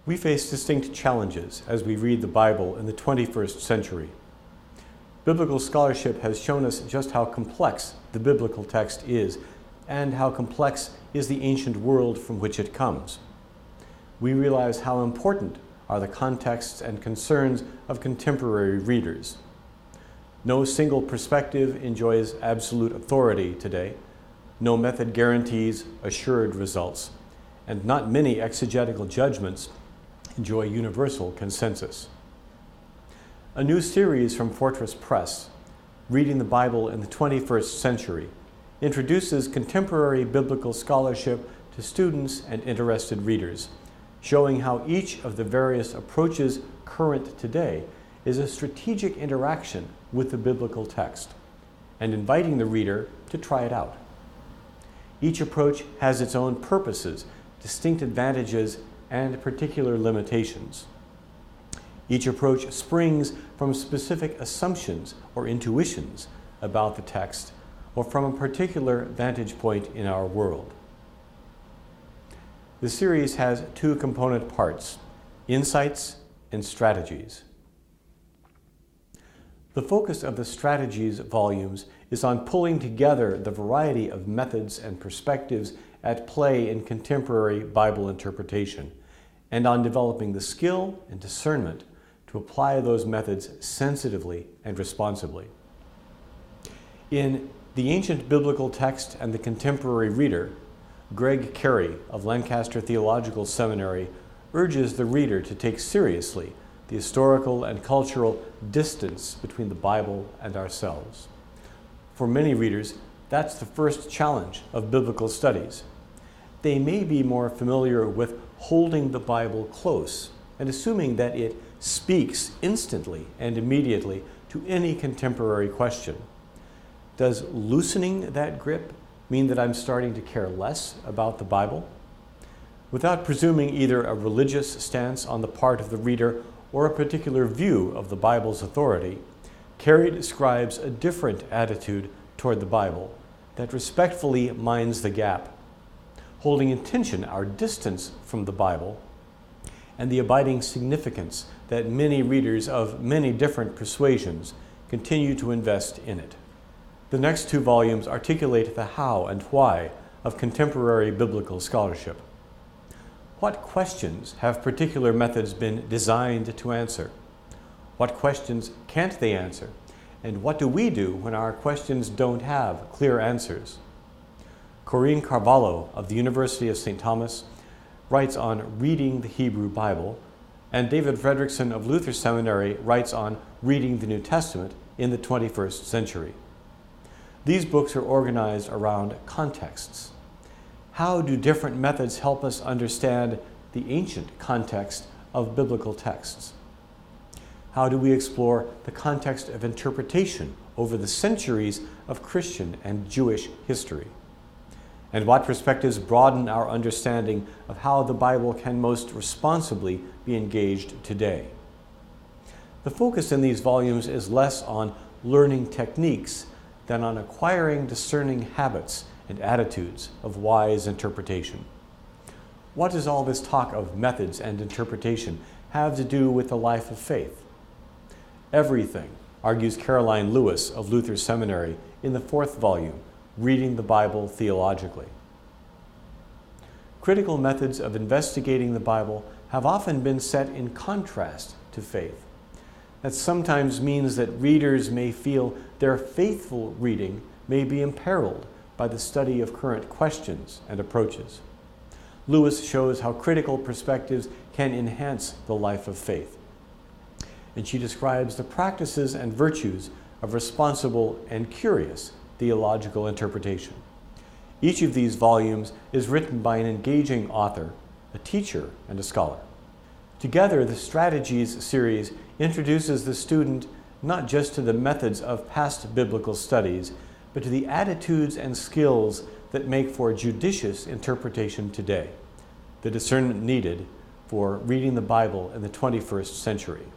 We face distinct challenges as we read the Bible in the 21st century. Biblical scholarship has shown us just how complex the biblical text is and how complex is the ancient world from which it comes. We realize how important are the contexts and concerns of contemporary readers. No single perspective enjoys absolute authority today. No method guarantees assured results, and not many exegetical judgments enjoy universal consensus. A new series from Fortress Press, Reading the Bible in the 21st Century, introduces contemporary biblical scholarship to students and interested readers, showing how each of the various approaches current today is a strategic interaction with the biblical text, and inviting the reader to try it out. Each approach has its own purposes, distinct advantages, and particular limitations. Each approach springs from specific assumptions or intuitions about the text, or from a particular vantage point in our world. The series has two component parts: insights and strategies. The focus of the strategies volumes is on pulling together the variety of methods and perspectives at play in contemporary Bible interpretation, and on developing the skill and discernment to apply those methods sensitively and responsibly. In The Ancient Biblical Text and the Contemporary Reader, Greg CAREY of Lancaster Theological Seminary urges the reader to take seriously the historical and cultural distance between the Bible and ourselves. For many readers, that's the first challenge of biblical studies. They may be more familiar with holding the Bible close and assuming that it speaks instantly and immediately to any contemporary question. Does loosening that grip mean that I'm starting to care less about the Bible? Without presuming either a religious stance on the part of the reader or a particular view of the Bible's authority, CAREY describes a different attitude toward the Bible that respectfully minds the gap, holding in tension our distance from the Bible and the abiding significance that many readers of many different persuasions continue to invest in it. The next two volumes articulate the how and why of contemporary biblical scholarship. What questions have particular methods been designed to answer? What questions can't they answer? And what do we do when our questions don't have clear answers? CORRINE CARVALHO of the University of St. Thomas writes on reading the Hebrew Bible, and David Fredrickson of Luther Seminary writes on reading the New Testament in the 21st century. These books are organized around contexts. How do different methods help us understand the ancient context of biblical texts? How do we explore the context of interpretation over the centuries of Christian and Jewish history? And what perspectives broaden our understanding of how the Bible can most responsibly be engaged today? The focus in these volumes is less on learning techniques than on acquiring discerning habits and attitudes of wise interpretation. What does all this talk of methods and interpretation have to do with the life of faith? Everything, argues Caroline Lewis of Luther Seminary in the 4th volume, Reading the Bible Theologically. Critical methods of investigating the Bible have often been set in contrast to faith. That sometimes means that readers may feel their faithful reading may be imperiled by the study of current questions and approaches. Lewis shows how critical perspectives can enhance the life of faith. And she describes the practices and virtues of responsible and curious theological interpretation. Each of these volumes is written by an engaging author, a teacher, and a scholar. Together, the Strategies series introduces the student not just to the methods of past biblical studies, but to the attitudes and skills that make for judicious interpretation today, the discernment needed for reading the Bible in the 21st century.